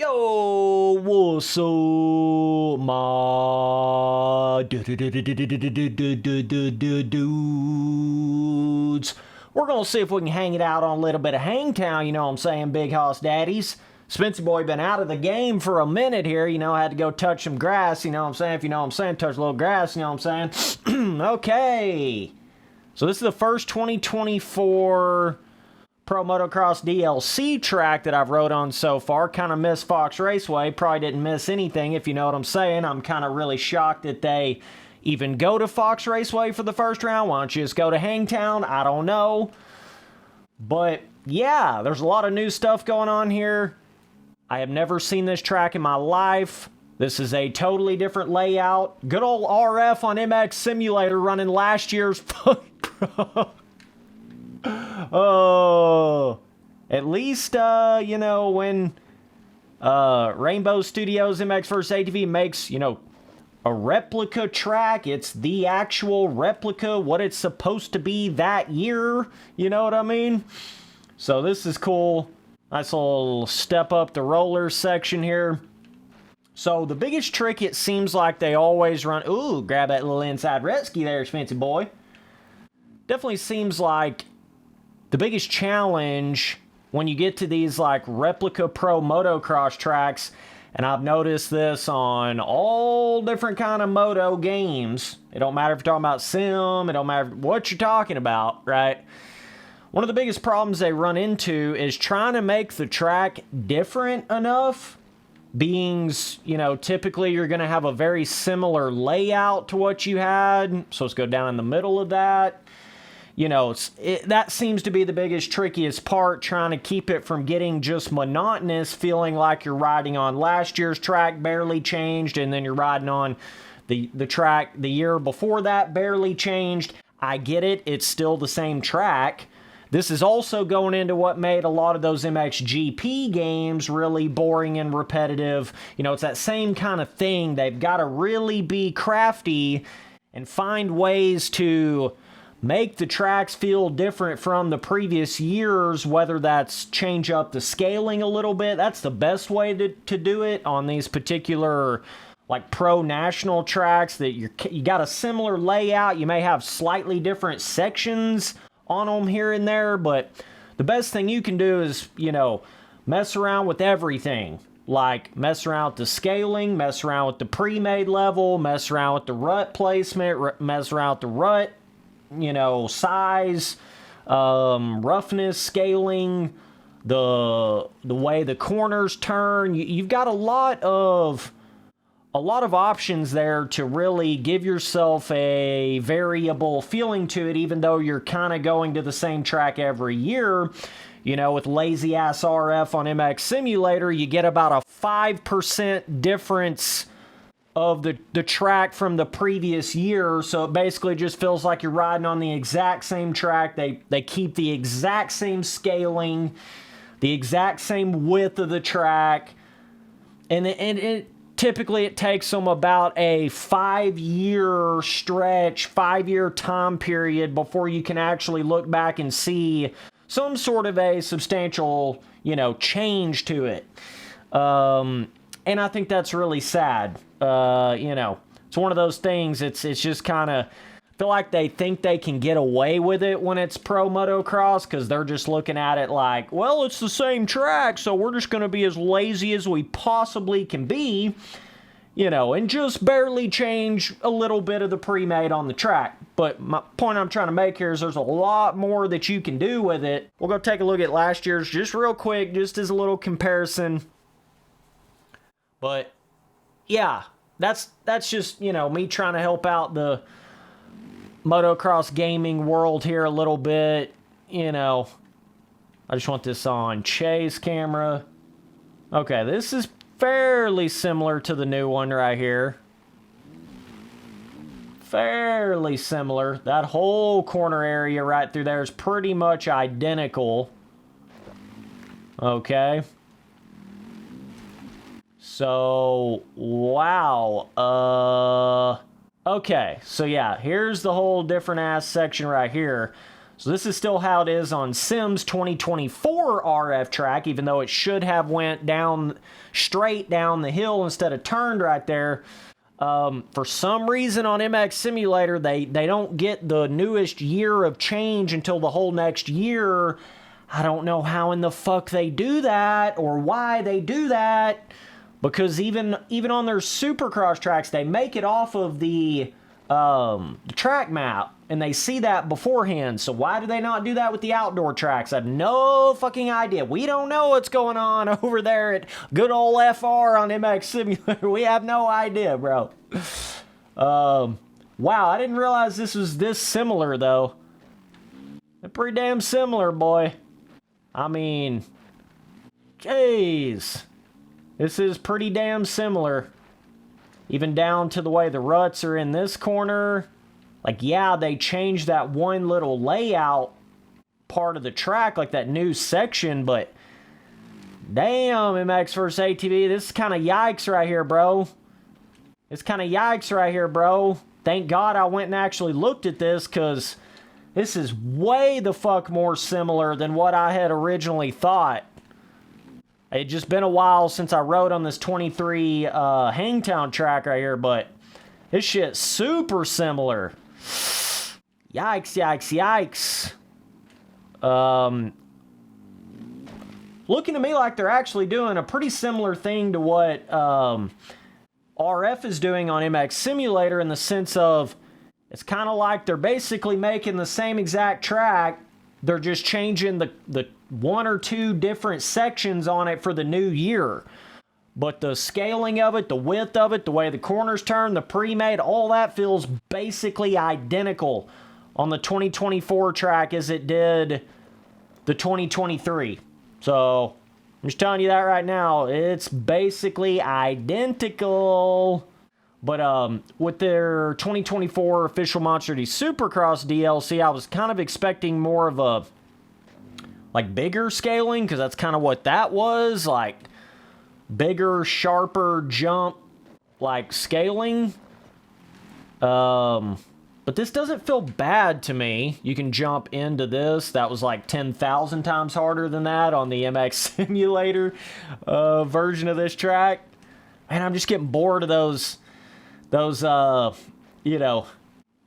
Yo, what's up, my dudes? We're gonna see if we can hang it out on a little bit of Hangtown, you know what I'm saying, big hoss daddies. Spencer boy been out of the game for a minute here, you know, had to go touch some grass, you know what I'm saying, if you know what I'm saying, touch a little grass, you know what I'm saying. Okay. So this is the first 2024 Pro Motocross DLC track that I've rode on so far. Kind of missed Fox Raceway. Probably didn't miss anything, if you know what I'm saying. I'm kind of really shocked that they even go to Fox Raceway for the first round. Why don't you just go to Hangtown? I don't know. But yeah, there's a lot of new stuff going on here. I have never seen this track in my life. This is a totally different layout. Good old RF on MX Simulator running last year's Pro. Oh, at least, you know, when Rainbow Studios MX vs. ATV makes, you know, a replica track, it's the actual replica, what it's supposed to be that year, you know what I mean? So this is cool. Nice little step up the roller section here. So the biggest trick, it seems like they always run, ooh, grab that little inside rescue there, fancy boy. Definitely seems like the biggest challenge when you get to these like replica pro motocross tracks, and I've noticed this on all different kind of moto games. It don't matter if you're talking about sim, it don't matter what you're talking about, right? One of the biggest problems they run into is trying to make the track different enough. Beings, you know, typically you're going to have a very similar layout to what you had. So let's go down in the middle of that. You know, that seems to be the biggest, trickiest part, trying to keep it from getting just monotonous, feeling like you're riding on last year's track, barely changed, and then you're riding on the track the year before that, barely changed. I get it, it's still the same track. This is also going into what made a lot of those MXGP games really boring and repetitive. You know, it's that same kind of thing. They've got to really be crafty and find ways to make the tracks feel different from the previous years, whether that's change up the scaling a little bit. That's the best way to do it on these particular like pro national tracks that you got a similar layout. You may have slightly different sections on them here and there, but the best thing you can do is, you know, mess around with everything. Like mess around with the scaling, mess around with the pre-made level, mess around with the rut placement, mess around with the rut, you know, size, roughness, scaling, the way the corners turn. You've got a lot of options there to really give yourself a variable feeling to it, even though you're kind of going to the same track every year. You know, with lazy ass RF on MX Simulator, you get about a 5% difference of the track from the previous year, so it basically just feels like you're riding on the exact same track. They keep the exact same scaling, the exact same width of the track, and it typically it takes them about a 5-year stretch, 5-year time period before you can actually look back and see some sort of a substantial, you know, change to it. And I think that's really sad. You know, it's one of those things, it's just kind of feel like they think they can get away with it when it's pro motocross, because they're just looking at it like, well, it's the same track, so we're just going to be as lazy as we possibly can be, you know, and just barely change a little bit of the pre-made on the track. But my point I'm trying to make here is there's a lot more that you can do with it. We'll go take a look at last year's just real quick, just as a little comparison. But yeah, that's just, you know, me trying to help out the motocross gaming world here a little bit. You know, I just want this on chase camera. Okay, this is fairly similar to the new one right here. Fairly similar. That whole corner area right through there is pretty much identical. Okay. So, wow. Okay, so yeah, here's the whole different ass section right here. So this is still how it is on Sim's 2024 RF track, even though it should have went down straight down the hill instead of turned right there. For some reason on MX Simulator, they don't get the newest year of change until the whole next year. I don't know how in the fuck they do that or why they do that, because even on their Supercross tracks, they make it off of the track map, and they see that beforehand. So why do they not do that with the outdoor tracks? I have no fucking idea. We don't know what's going on over there at good old FR on MX Simulator. We have no idea, bro. Wow, I didn't realize this was this similar, though. They're pretty damn similar, boy. I mean, jeez. This is pretty damn similar. Even down to the way the ruts are in this corner. Like, yeah, they changed that one little layout part of the track, like that new section, but damn, MX vs. ATV, this is kind of yikes right here, bro. It's kind of yikes right here, bro. Thank God I went and actually looked at this, because this is way the fuck more similar than what I had originally thought. It just been a while since I rode on this 23 Hangtown track right here, but this shit's super similar. Yikes, yikes, yikes. Looking to me like they're actually doing a pretty similar thing to what RF is doing on MX Simulator, in the sense of it's kind of like they're basically making the same exact track. They're just changing the one or two different sections on it for the new year. But the scaling of it, the width of it, the way the corners turn, the pre-made, all that feels basically identical on the 2024 track as it did the 2023. So, I'm just telling you that right now. It's basically identical. But with their 2024 official Monster D Supercross DLC, I was kind of expecting more of a, like, bigger scaling, because that's kind of what that was, like, bigger, sharper jump, like, scaling. But this doesn't feel bad to me. You can jump into this. That was like 10,000 times harder than that on the MX Simulator version of this track. Man, I'm just getting bored of those, you know,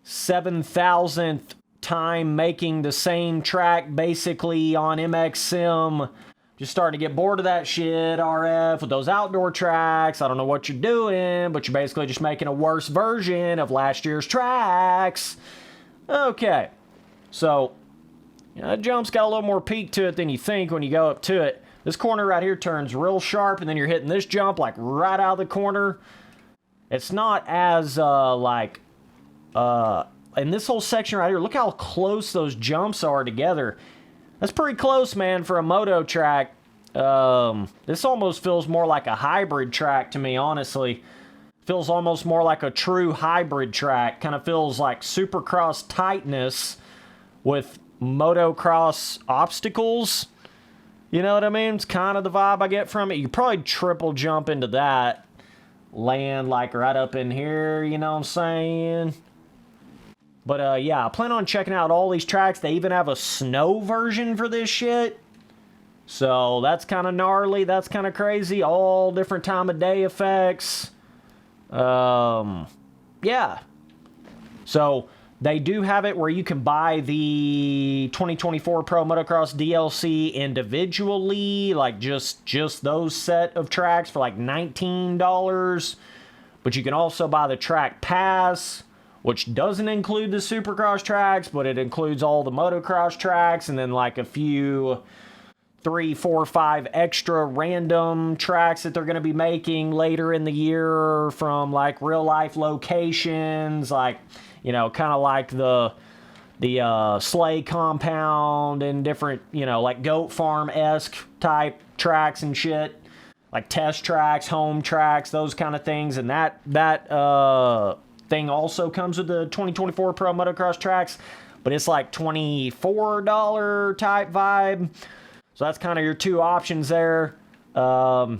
7,000th time making the same track basically on MX Sim. Just starting to get bored of that shit, RF, with those outdoor tracks. I don't know what you're doing, but you're basically just making a worse version of last year's tracks. Okay, so, you know, that jump's got a little more peak to it than you think when you go up to it. This corner right here turns real sharp, and then you're hitting this jump, like, right out of the corner. It's not as, in this whole section right here, look how close those jumps are together. That's pretty close, man, for a moto track. This almost feels more like a hybrid track to me, honestly. Feels almost more like a true hybrid track. Kind of feels like Supercross tightness with motocross obstacles. You know what I mean? It's kind of the vibe I get from it. You could probably triple jump into that. Land, like, right up in here, you know what I'm saying? But, yeah, I plan on checking out all these tracks. They even have a snow version for this shit. So, that's kind of gnarly. That's kind of crazy. All different time of day effects. Yeah. So, they do have it where you can buy the 2024 Pro Motocross DLC individually. Like, just those set of tracks for, like, $19. But you can also buy the track pass, which doesn't include the Supercross tracks, but it includes all the motocross tracks, and then like a few 3, 4, 5 extra random tracks that they're going to be making later in the year from like real life locations, like, you know, kind of like the Sleigh Compound and different, you know, like Goat Farm-esque type tracks and shit. Like test tracks, home tracks, those kind of things. And that thing also comes with the 2024 Pro Motocross tracks, but it's like $24 type vibe. So that's kind of your two options there. Yeah,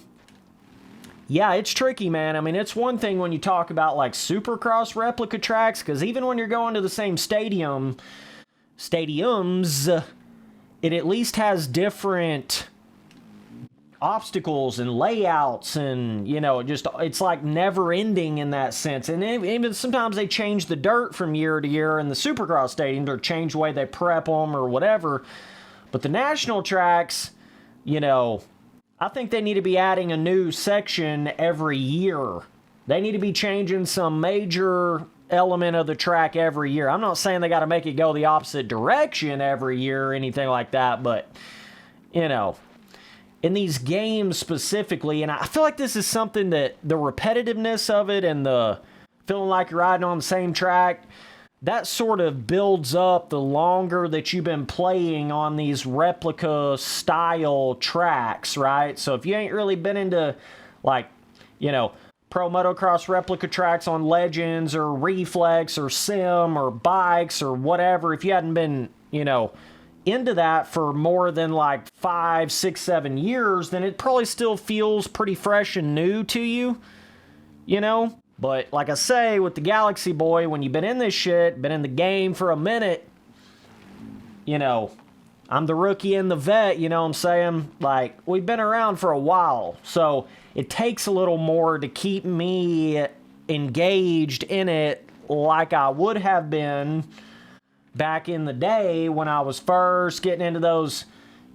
it's tricky, man. I mean, it's one thing when you talk about like Supercross replica tracks, because even when you're going to the same stadium, stadiums, it at least has different obstacles and layouts, and it's like never ending in that sense. And even sometimes they change the dirt from year to year in the Supercross stadiums, or change the way they prep them or whatever. But the national tracks, I think they need to be adding a new section every year. They need to be changing some major element of the track every year. I'm not saying they got to make it go the opposite direction every year or anything like that, but in these games specifically, and I feel like this is something that the repetitiveness of it and the feeling like you're riding on the same track, that sort of builds up the longer that you've been playing on these replica style tracks, right? So if you ain't really been into pro motocross replica tracks on Legends or Reflex or Sim or bikes or whatever, if you hadn't been, into that for more than 5, 6, 7 years, then it probably still feels pretty fresh and new to you, But like I say, with the Galaxy Boy, when you've been in this shit, been in the game for a minute, I'm the rookie and the vet, you know what I'm saying? We've been around for a while, so it takes a little more to keep me engaged in it like I would have been back in the day when I was first getting into those,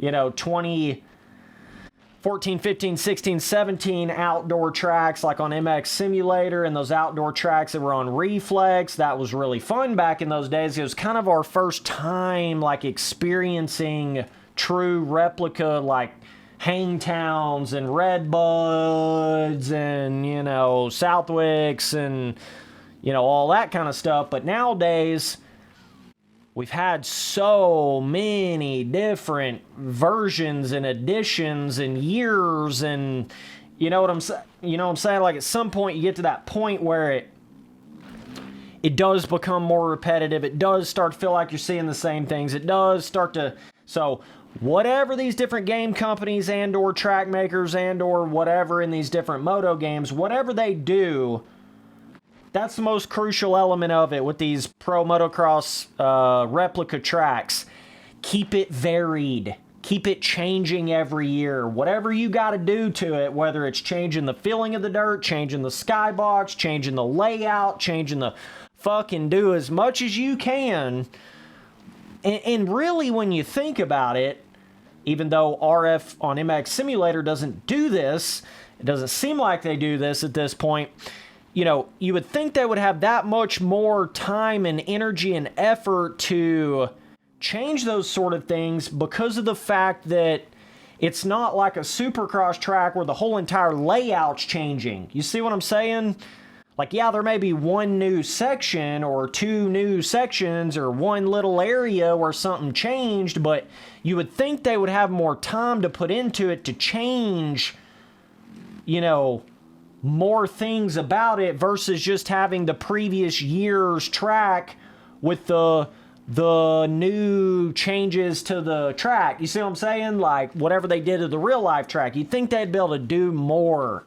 2014, 15, 16, 17 outdoor tracks like on MX Simulator, and those outdoor tracks that were on Reflex. That was really fun back in those days. It was kind of our first time experiencing true replica Hangtowns and Redbuds and, Southwicks and, all that kind of stuff. But nowadays, we've had so many different versions and editions and years, and you know what I'm saying? At some point you get to that point where it does become more repetitive. It does start to feel like you're seeing the same things. It does start to... So whatever these different game companies and or track makers and or whatever in these different moto games, whatever they do, that's the most crucial element of it with these pro motocross replica tracks. Keep it varied. Keep it changing every year. Whatever you got to do to it, whether it's changing the feeling of the dirt, changing the skybox, changing the layout, changing the fucking, do as much as you can. And really, when you think about it, even though RF on MX Simulator doesn't do this, it doesn't seem like they do this at this point, you would think they would have that much more time and energy and effort to change those sort of things, because of the fact that it's not like a Supercross track where the whole entire layout's changing. You see what I'm saying? Yeah, there may be one new section or two new sections or one little area where something changed, but you would think they would have more time to put into it to change, more things about it versus just having the previous year's track with the new changes to the track. You see what I'm saying? Whatever they did to the real life track. You'd think they'd be able to do more